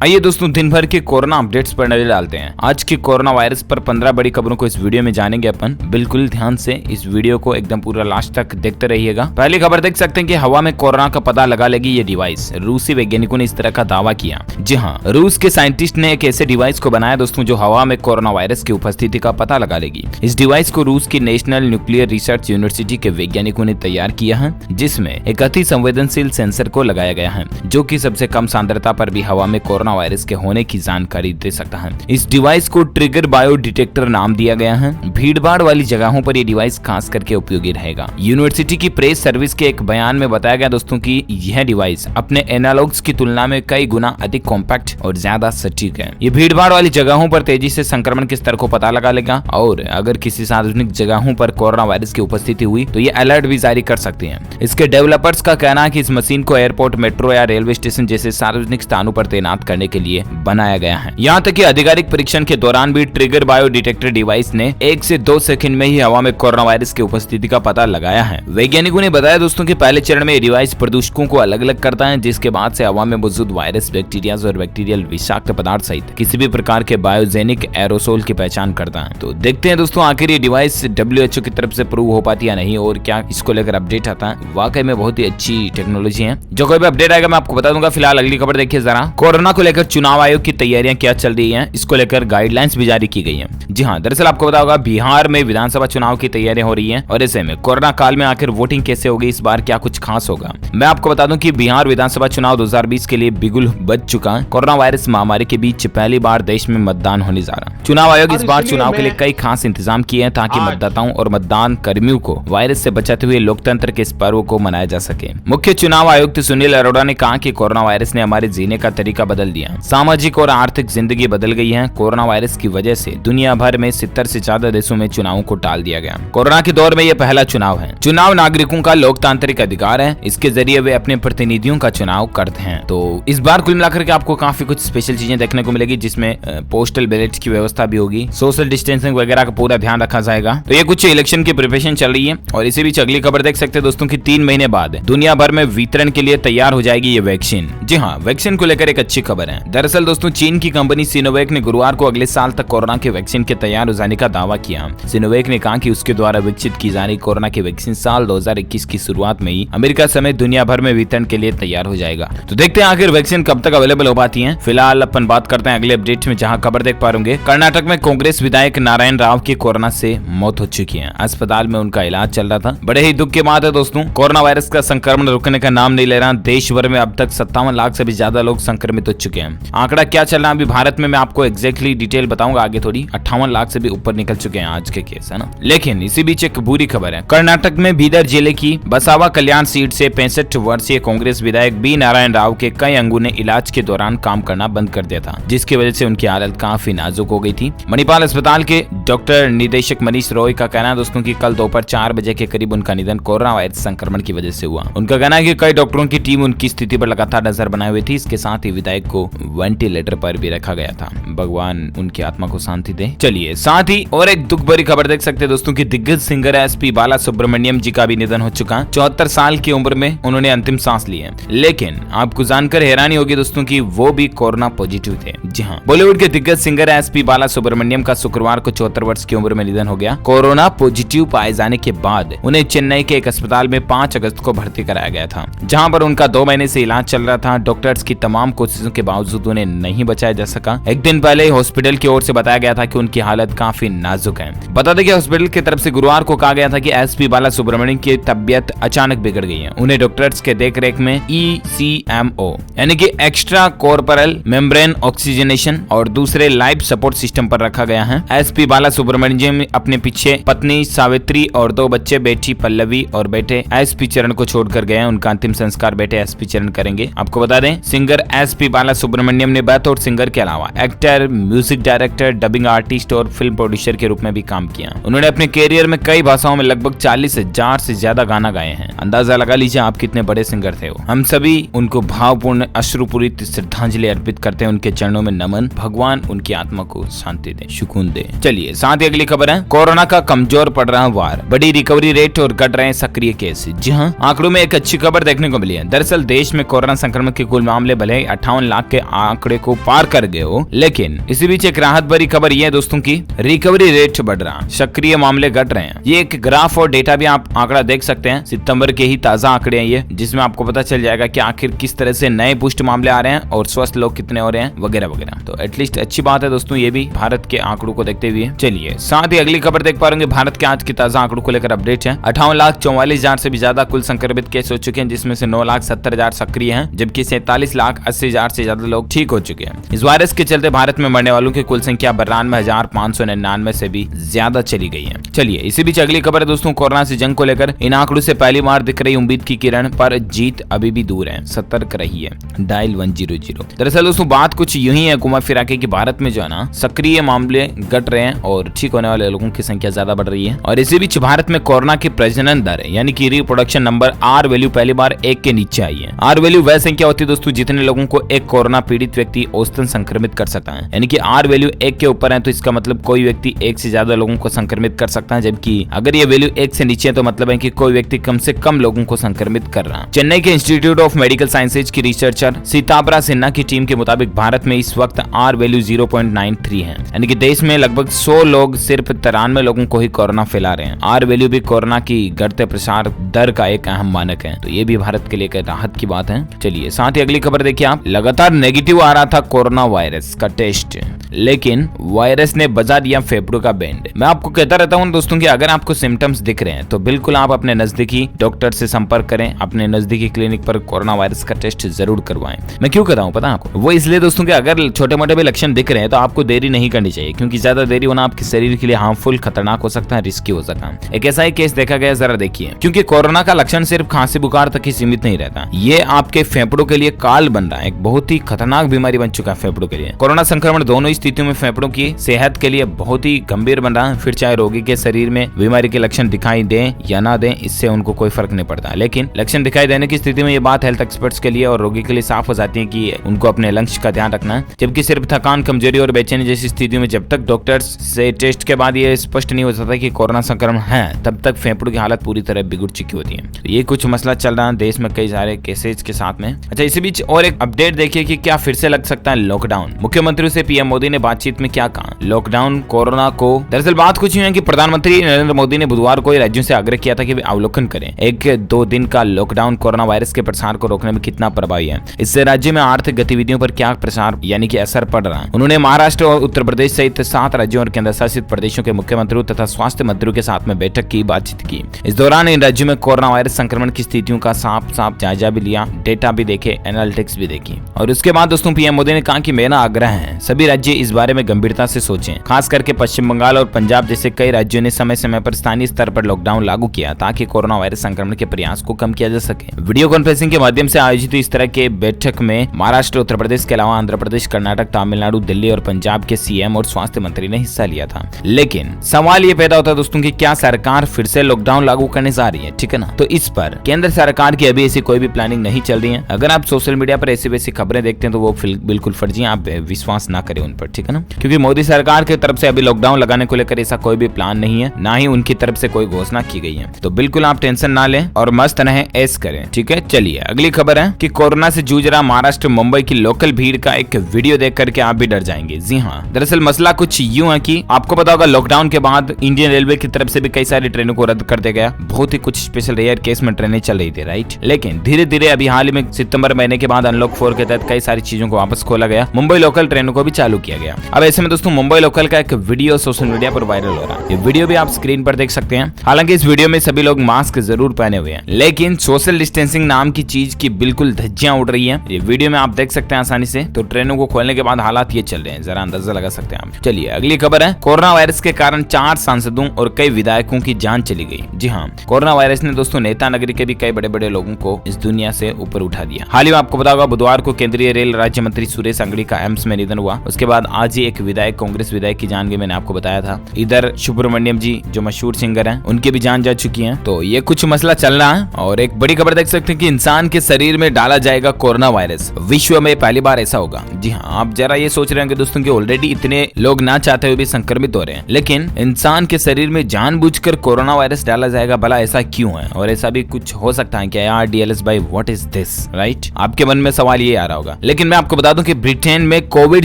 आइए दोस्तों दिन भर के कोरोना अपडेट्स पर नजर डालते हैं। आज के कोरोना वायरस पर 15 बड़ी खबरों को इस वीडियो में जानेंगे अपन। बिल्कुल ध्यान से इस वीडियो को एकदम पूरा लास्ट तक देखते रहिएगा। पहली खबर देख सकते हैं कि हवा में कोरोना का पता लगा लेगी ये डिवाइस। रूसी वैज्ञानिकों ने इस तरह का दावा किया। जी हाँ, रूस के साइंटिस्ट ने एक ऐसे डिवाइस को बनाया दोस्तों जो हवा में कोरोना वायरस की उपस्थिति का पता लगा लेगी। इस डिवाइस को रूस की नेशनल न्यूक्लियर रिसर्च यूनिवर्सिटी के वैज्ञानिकों ने तैयार किया है, जिसमें एक अति संवेदनशील सेंसर को लगाया गया है जो कि सबसे कम सांद्रता पर भी हवा में कोरोना वायरस के होने की जानकारी दे सकता है। इस डिवाइस को ट्रिगर बायो डिटेक्टर नाम दिया गया है। भीड़भाड़ वाली जगहों पर यह डिवाइस खास करके उपयोगी रहेगा। यूनिवर्सिटी की प्रेस सर्विस के एक बयान में बताया गया दोस्तों कि यह डिवाइस अपने एनालॉग्स की तुलना में कई गुना अधिक कॉम्पैक्ट और ज्यादा सटीक है। ये भीड़भाड़ वाली जगहों पर तेजी से संक्रमण के स्तर को पता लगा लेगा और अगर किसी सार्वजनिक जगहों पर कोरोना वायरस की उपस्थिति हुई तो ये अलर्ट भी जारी कर सकती है। इसके डेवलपर्स का कहना है कि इस मशीन को एयरपोर्ट, मेट्रो या रेलवे स्टेशन जैसे सार्वजनिक स्थानों पर तैनात करने के लिए बनाया गया है। यहाँ तक कि आधिकारिक परीक्षण के दौरान भी ट्रिगर बायो डिटेक्टर डिवाइस ने 1 से 2 सेकंड में ही हवा में कोरोना वायरस की उपस्थिति का पता लगाया है। वैज्ञानिकों ने बताया दोस्तों कि पहले चरण में ये डिवाइस प्रदूषकों को अलग अलग करता है, जिसके बाद से हवा में मौजूद वायरस, बैक्टीरिया और बैक्टीरियल विषाक्त पदार्थ सहित किसी भी प्रकार के बायोजेनिक एरोसोल की पहचान करता है। तो देखते हैं दोस्तों आखिर ये डिवाइस WHO की तरफ से प्रूव हो पाती या नहीं और क्या इसको लेकर अपडेट आता है। वाकई में बहुत ही अच्छी टेक्नोलॉजी है। जो कोई भी अपडेट आएगा मैं आपको बता दूंगा। फिलहाल अगली खबर देखिए जरा। कोरोना को लेकर चुनाव आयोग की तैयारियां क्या चल रही हैं, इसको लेकर गाइडलाइंस भी जारी की गई हैं। जी हां, दरअसल आपको पता होगा बिहार में विधानसभा चुनाव की तैयारियां हो रही हैं और ऐसे में कोरोना काल में आखिर वोटिंग कैसे होगी, इस बार क्या कुछ खास होगा। मैं आपको बता दूं कि बिहार विधानसभा चुनाव 2020 के लिए बिगुल बज चुका है। कोरोना वायरस महामारी के बीच पहली बार देश में मतदान होने जा रहा है। चुनाव आयोग इस बार चुनाव के लिए कई खास इंतजाम किए हैं ताकि मतदाताओं और मतदान कर्मियों को वायरस से बचाते हुए लोकतंत्र के इस पर्व को मनाया जा सके। मुख्य चुनाव आयुक्त सुनील अरोड़ा ने कहा कि कोरोना वायरस ने हमारे जीने का तरीका बदल दिया, सामाजिक और आर्थिक जिंदगी बदल गई है। कोरोना वायरस की वजह से दुनिया भर में 70 से ज्यादा देशों में चुनावों को टाल दिया गया। कोरोना के दौर में यह पहला चुनाव है। चुनाव नागरिकों का लोकतांत्रिक अधिकार है, इसके जरिए वे अपने प्रतिनिधियों का चुनाव करते हैं। तो इस बार कुल मिलाकर के आपको काफी कुछ स्पेशल चीजें देखने को मिलेगी, जिसमें पोस्टल बैलेट की व्यवस्था भी होगी, सोशल डिस्टेंसिंग वगैरह का पूरा ध्यान रखा जाएगा। तो ये कुछ इलेक्शन की प्रिपरेशन चल रही है। और इसी बीच अगली खबर देख सकते हैं दोस्तों की 3 महीने बाद दुनिया भर में वितरण के लिए तैयार हो जाएगी ये वैक्सीन। जी हाँ, वैक्सीन को लेकर एक अच्छी खबर है। दरअसल दोस्तों चीन की कंपनी सिनोवैक ने गुरुवार को अगले साल तक कोरोना के वैक्सीन के तैयार हो जाने का दावा किया। सिनोवैक ने कहा कि उसके द्वारा विकसित की जा रही कोरोना की वैक्सीन साल 2021 की शुरुआत में ही अमेरिका समेत दुनिया भर में वितरण के लिए तैयार हो जाएगा। तो देखते हैं आखिर वैक्सीन कब तक अवेलेबल हो पाती है। फिलहाल अपन बात करते हैं अगले अपडेट में, जहाँ खबर देख पा रहे कर्नाटक में कांग्रेस विधायक नारायण राव की कोरोना से मौत हो चुकी है। अस्पताल में उनका इलाज चल रहा था। बड़े ही दुख की बात है दोस्तों, कोरोना वायरस का संक्रमण रुकने का नाम नहीं ले रहा। देश भर में अब तक 57 लाख से भी ज्यादा लोग संक्रमित हो चुके हैं। आंकड़ा क्या चल रहा है अभी भारत में मैं आपको एग्जैक्टली डिटेल बताऊंगा आगे थोड़ी। 58 लाख से भी ऊपर निकल चुके हैं आज के केस, है ना। लेकिन इसी बीच एक बुरी खबर है। कर्नाटक में बीदर जिले की बसावा कल्याण सीट से 65 वर्षीय कांग्रेस विधायक बी नारायण राव के कई अंगों ने इलाज के दौरान काम करना बंद कर दिया था, जिसकी वजह से उनकी हालत काफी नाजुक हो गई थी। मणिपाल अस्पताल के डॉक्टर निदेशक मनीष रॉय का कहना है दोस्तों कि कल दोपहर 4 बजे के करीब उनका निधन कोरोना वायरस संक्रमण की वजह से हुआ। उनका कहना है कि कई डॉक्टरों की टीम उनकी स्थिति पर लगातार नजर बनाए हुई थी। इसके साथ ही विधायक को वेंटिलेटर पर भी रखा गया था। भगवान उनकी आत्मा को शांति दे। चलिए साथ ही और एक दुख भरी खबर देख सकते हैं दोस्तों की दिग्गज सिंगर SP बाला सुब्रमण्यम जी का भी निधन हो चुका है। 74 साल की उम्र में उन्होंने अंतिम सांस ली है। लेकिन आपको जानकर हैरानी होगी दोस्तों की वो भी कोरोना पॉजिटिव थे। जी हाँ, बॉलीवुड के दिग्गज सिंगर SP बाला सुब्रमण्यम का शुक्रवार को 74 वर्ष की उम्र में निधन हो गया। कोरोना पॉजिटिव पाए जाने के बाद उन्हें चेन्नई के एक अस्पताल में 5 अगस्त को भर्ती कराया गया था, जहां पर उनका 2 महीने से इलाज चल रहा था। डॉक्टर्स की तमाम कोशिशों के बावजूद उन्हें नहीं बचाया जा सका। एक दिन पहले हॉस्पिटल की ओर से बताया गया था कि उनकी हालत काफी नाजुक है। बता दें कि हॉस्पिटल की तरफ से गुरुवार को कहा गया था कि SP बाला सुब्रमण्यम की तबियत अचानक बिगड़ गई है। उन्हें डॉक्टर्स के देखरेख में ECMO यानी कि एक्स्ट्रा कॉर्पोरल मेम्ब्रेन ऑक्सीजनेशन और दूसरे लाइफ सपोर्ट सिस्टम पर रखा गया है। SP बाला सुब्रमण्यम अपने पीछे पत्नी सावित्री और 2 बच्चे, बेटी पल्लवी और बेटे SP चरण को छोड़कर गए। उनका अंतिम संस्कार बेटे SP चरण करेंगे। आपको बता दें सिंगर SP बाला सुब्रमण्यम ने बतौर सिंगर के अलावा actor, music director, dubbing artist और फिल्म प्रोड्यूसर के रूप में भी काम किया। उन्होंने अपने कैरियर में कई भाषाओं में लगभग 40,000 से ज्यादा गाना गाए हैं। अंदाजा लगा लीजिए आप कितने बड़े सिंगर थे वो। हम सभी उनको भावपूर्ण अश्रुपूरित श्रद्धांजलि अर्पित करते हैं। उनके चरणों में नमन। भगवान उनकी आत्मा को शांति दे, सुकून दे। चलिए साथ ही अगली खबर है, कोरोना का कमजोर पड़ रहा वार, बड़ी रिकवरी रेट और घट रहे सक्रिय केस। जी हाँ, आंकड़ों में एक अच्छी खबर देखने को मिली है। दरअसल देश में कोरोना संक्रमण के कुल मामले भले 58 लाख लाख के आंकड़े को पार कर गए हो। लेकिन इसी बीच एक राहत भरी खबर ये है दोस्तों की रिकवरी रेट बढ़ रहा, सक्रिय मामले घट रहे हैं। ये एक ग्राफ और डेटा भी आप आंकड़ा देख सकते हैं, सितंबर के ही ताजा आंकड़े हैं ये, जिसमें आपको पता चल जाएगा कि आखिर किस तरह से नए पुष्ट मामले आ रहे हैं और स्वस्थ लोग कितने हो रहे हैं वगैरह वगैरह। तो एटलीस्ट अच्छी बात है दोस्तों ये भी भारत के आंकड़ों को देखते हुए। चलिए साथ ही अगली खबर देख पा रहे भारत के आज के ताजा आंकड़ों को लेकर अपडेट है। 58,44,000 से भी ज्यादा कुल संक्रमित केस हो चुके हैं, जिसमें से 9,70,000 सक्रिय हैं, जबकि 47,80,000 से ज्यादा लोग ठीक हो चुके हैं। इस वायरस के चलते भारत में मरने वालों की कुल संख्या 92,599 से भी ज्यादा चली गई है। चलिए इसी बीच अगली खबर है दोस्तों कोरोना से जंग को लेकर। इन आंकड़ों से पहली बार दिख रही उम्मीद की किरण, पर जीत अभी भी दूर है, सतर्क रहिए, डायल 100। दरअसल दोस्तों बात कुछ यूं ही है घुमा फिरा के कि भारत में जो है ना सक्रिय मामले घट रहे हैं और ठीक होने वाले लोगों की संख्या ज्यादा बढ़ रही है। और इसी बीच भारत में कोरोना की प्रजनन दर यानी कि रिप्रोडक्शन नंबर आर वैल्यू पहली बार 1 के नीचे आई है। आर वैल्यू वह संख्या होती है दोस्तों जितने लोगों को एक कोरोना पीड़ित व्यक्ति औसतन संक्रमित कर सकता है, यानी कि आर वैल्यू 1 के ऊपर है तो इसका मतलब कोई व्यक्ति 1 से ज्यादा लोगों को संक्रमित कर सकता है, जबकि अगर ये वैल्यू 1 से नीचे है तो मतलब है कि कोई व्यक्ति कम से कम लोगों को संक्रमित कर रहा है। चेन्नई के इंस्टीट्यूट ऑफ मेडिकल साइंसेज की रिसर्चर सीताबरा सिन्हा की टीम के मुताबिक भारत में इस वक्त आर वैल्यू 0.93 है, यानी कि देश में लगभग 100 लोग सिर्फ 93 लोगों को ही कोरोना फैला रहे हैं। आर वैल्यू भी कोरोना की घटते प्रसार दर का एक अहम मानक है, तो ये भी भारत के लिए एक राहत की बात है। चलिए साथ ही अगली खबर देखिए आप। लगातार नेगेटिव आ रहा था कोरोना वायरस का टेस्ट, लेकिन वायरस ने बजा दिया फेफड़ों का बैंड। मैं आपको कहता रहता हूं दोस्तों कि अगर आपको सिम्टम्स दिख रहे हैं तो बिल्कुल आप अपने नजदीकी डॉक्टर से संपर्क करें, अपने नजदीकी क्लिनिक पर कोरोना वायरस का टेस्ट जरूर करवाएं। मैं क्यों कहता हूं पता है आपको? वो इसलिए दोस्तों कि अगर छोटे मोटे भी लक्षण दिख रहे हैं तो आपको देरी नहीं करनी चाहिए, क्योंकि ज्यादा देरी होना आपके शरीर के लिए हार्मफुल, खतरनाक हो सकता है, रिस्की हो सकता है। एक ऐसा ही केस देखा गया, जरा देखिए। क्योंकि कोरोना का लक्षण सिर्फ खांसी बुखार तक ही सीमित नहीं रहता, ये आपके फेफड़ों के लिए काल बन रहा है, एक बहुत ही खतरनाक बीमारी बन चुका है फेफड़ों के लिए। कोरोना संक्रमण दोनों ही स्थितियों में फेफड़ों की सेहत के लिए बहुत ही गंभीर बन रहा है। फिर चाहे रोगी के शरीर में बीमारी के लक्षण दिखाई दें या ना दें, इससे उनको कोई फर्क नहीं पड़ता, लेकिन लक्षण दिखाई देने की स्थिति में ये बात हेल्थ एक्सपर्ट्स के लिए और रोगी के लिए साफ हो जाती है कि उनको अपने लंग्स का ध्यान रखना है। जबकि सिर्फ थकान, कमजोरी और बेचैनी जैसी स्थितियों में जब तक डॉक्टर्स से टेस्ट के बाद ये स्पष्ट नहीं हो सकता कि कोरोना संक्रमण है, तब तक फेफड़ों की हालत पूरी तरह बिगड़ चुकी होती है। तो ये कुछ मसला चल रहा है देश में कई सारे केसेज के साथ में। अच्छा इसी बीच और एक अपडेट देखिए कि क्या फिर से लग सकता है लॉकडाउन। मुख्यमंत्री से पीएम मोदी ने बातचीत में क्या कहा? लॉकडाउन कोरोना को, दरअसल बात कुछ यूं है कि प्रधानमंत्री नरेंद्र मोदी ने बुधवार को राज्यों से आग्रह किया था कि वे अवलोकन करें 1-2 दिन का लॉकडाउन कोरोना वायरस के प्रसार को रोकने में कितना प्रभावी है, इससे राज्य में आर्थिक गतिविधियों पर क्या प्रसार यानी कि असर पड़ रहा है। उन्होंने महाराष्ट्र और उत्तर प्रदेश सहित 7 राज्यों और केंद्र शासित प्रदेशों के मुख्यमंत्रियों तथा स्वास्थ्य मंत्रियों के साथ में बैठक की, बातचीत की। इस दौरान इन राज्यों में कोरोना वायरस संक्रमण की स्थितियों का साफ जायजा भी लिया, डेटा भी देखे, एनालिटिक्स भी देखी। और उसके बाद दोस्तों पीएम मोदी ने कहा कि मेरा आग्रह है सभी राज्य इस बारे में गंभीरता से सोचें। खास करके पश्चिम बंगाल और पंजाब जैसे कई राज्यों ने समय समय पर स्थानीय स्तर पर लॉकडाउन लागू किया ताकि कोरोना वायरस संक्रमण के प्रयास को कम किया जा सके। वीडियो कॉन्फ्रेंसिंग के माध्यम से आयोजित इस तरह के बैठक में महाराष्ट्र, उत्तर प्रदेश के अलावा आंध्र प्रदेश, कर्नाटक, तमिलनाडु, दिल्ली और पंजाब के सीएम और स्वास्थ्य मंत्री ने हिस्सा लिया था। लेकिन सवाल ये पैदा होता है दोस्तों कि क्या सरकार फिर से लॉकडाउन लागू करने जा रही है? ठीक है ना, तो इस पर केंद्र सरकार की अभी ऐसी कोई भी प्लानिंग नहीं चल रही है। अगर आप सोशल मीडिया पर ऐसी वैसी खबरें देखते हैं तो वो बिल्कुल फर्जी हैं, आप विश्वास ना करें उन पर, ठीक है ना, क्योंकि मोदी सरकार की तरफ से अभी लॉकडाउन लगाने को लेकर ऐसा कोई भी प्लान नहीं है, ना ही उनकी तरफ से कोई घोषणा की गई है। तो बिल्कुल आप टेंशन ना लें और मस्त रहें, ऐश करें, ठीक है। चलिए अगली खबर है कि कोरोना से जूझ रहा महाराष्ट्र, मुंबई की लोकल भीड़ का एक वीडियो देख करके आप भी डर जाएंगे। जी हाँ, दरअसल मसला कुछ यूं है कि आपको पता होगा लॉकडाउन के बाद इंडियन रेलवे की तरफ से भी कई सारी ट्रेनों को रद्द कर दिया गया। बहुत ही कुछ स्पेशल रेयर केस में ट्रेनें चल रही थी, राइट। लेकिन धीरे धीरे अभी हाल ही में सितंबर महीने के बाद अनलॉक 4 के तहत कई सारी चीजों को वापस खोला गया। मुंबई लोकल ट्रेनों को भी चालू किया गया। अब ऐसे में दोस्तों मुंबई लोकल का एक वीडियो सोशल मीडिया पर वायरल हो रहा है। ये वीडियो भी आप स्क्रीन पर देख सकते हैं। हालांकि इस वीडियो में सभी लोग मास्क जरूर पहने हुए हैं, लेकिन सोशल डिस्टेंसिंग नाम की चीज की बिल्कुल धज्जियां उड़ रही हैं। ये वीडियो में आप देख सकते हैं आसानी से। तो ट्रेनों को खोलने के बाद हालात ये चल रहे हैं, जरा अंदाजा लगा सकते हैं आप। चलिए अगली खबर है, कोरोना वायरस के कारण 4 सांसदों और कई विधायकों की जान चली गई। जी हाँ, कोरोना वायरस ने दोस्तों नेता नगरी के भी कई बड़े बड़े लोगों को इस दुनिया से ऊपर उठा दिया। हाल ही में आपको पता होगा बुधवार को केंद्रीय रेल राज्य मंत्री सुरेश अंगड़ी का एम्स में निधन हुआ। उसके बाद बाद आज ही एक विधायक, कांग्रेस विधायक की जान गई, मैंने आपको बताया था। इधर सुब्रमण्यम जी जो मशहूर सिंगर हैं, उनकी भी जान जा चुकी है। तो ये कुछ मसला चल रहा है। और एक बड़ी खबर देख सकते हैं कि इंसान के शरीर में डाला जाएगा कोरोना वायरस, विश्व में पहली बार ऐसा होगा। जी हाँ, आप जरा ये सोच रहे होंगे दोस्तों कि ऑलरेडी इतने लोग ना चाहते हुए भी संक्रमित हो रहे हैं, लेकिन इंसान के शरीर में जानबूझकर कोरोना वायरस डाला जाएगा, भला ऐसा क्यों है? और ऐसा भी कुछ हो सकता है क्या यार? डीएलएस भाई, व्हाट इज दिस, राइट? आपके मन में सवाल ये आ रहा होगा। लेकिन मैं आपको बता दूं कि ब्रिटेन में कोविड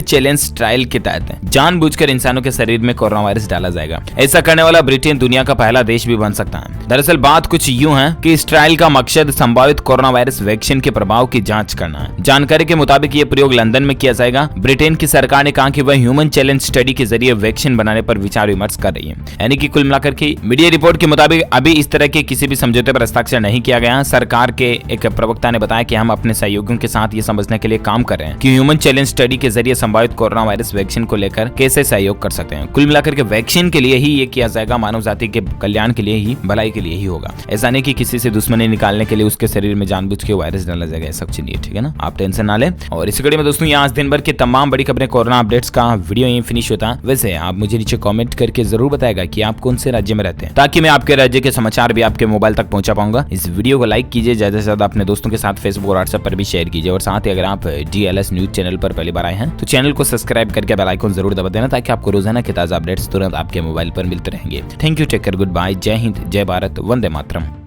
चैलेंज ट्रायल के तहत जानबूझकर इंसानों के शरीर में कोरोना वायरस डाला जाएगा। ऐसा करने वाला ब्रिटेन दुनिया का पहला देश भी बन सकता है। दरअसल बात कुछ यूं है कि इस ट्रायल का मकसद संभावित कोरोना वायरस वैक्सीन के प्रभाव की जांच करना है। जानकारी के मुताबिक ये प्रयोग लंदन में किया जाएगा। ब्रिटेन की सरकार ने कहा कि वह ह्यूमन चैलेंज स्टडी के जरिए वैक्सीन बनाने पर विचार विमर्श कर रही है। यानी कि कुल मिलाकर के मीडिया रिपोर्ट के मुताबिक अभी इस तरह के किसी भी समझौते पर हस्ताक्षर नहीं किया गया। सरकार के एक प्रवक्ता ने बताया कि हम अपने सहयोगियों के साथ ये समझने के लिए काम कर रहे हैं कि ह्यूमन चैलेंज स्टडी के जरिए संभावित कोरोना वायरस वैक्सीन को लेकर कैसे सहयोग कर सकते हैं। कुल मिलाकर के वैक्सीन के लिए ही ये किया जाएगा, मानव जाति के कल्याण के लिए ही, भलाई के लिए ही होगा। ऐसा नहीं कि किसी से दुश्मनी निकालने के लिए उसके शरीर में जानबूझ के वायरस डाला जाएगा, ऐसा कुछ नहीं है, ठीक है ना? आप टेंशन ना लें। और इस घड़ी में दोस्तों ये आज दिन भर की तमाम बड़ी खबरें, कोरोना अपडेट्स का वीडियो यहीं फिनिश होता है। वैसे आप मुझे नीचे कमेंट करके जरूर बताएगा कि आप कौन से राज्य में रहते हैं, ताकि मैं आपके राज्य के समाचार भी आपके मोबाइल तक पहुंचा पाऊंगा। इस वीडियो को लाइक कीजिए, ज्यादा से ज्यादा अपने दोस्तों के साथ फेसबुक और व्हाट्सएप पर भी शेयर कीजिए। और साथ ही अगर आप डीएलएस न्यूज चैनल पर पहली बार आए हैं तो चैनल को सब्सक्राइब करके बेल आइकन जरूर दबा देना, ताकि आपको रोजाना के ताजा अपडेट्स तुरंत आपके मोबाइल पर मिलते रहेंगे। Thank you, take care, goodbye, जय हिंद, जय भारत, वंदे मातरम।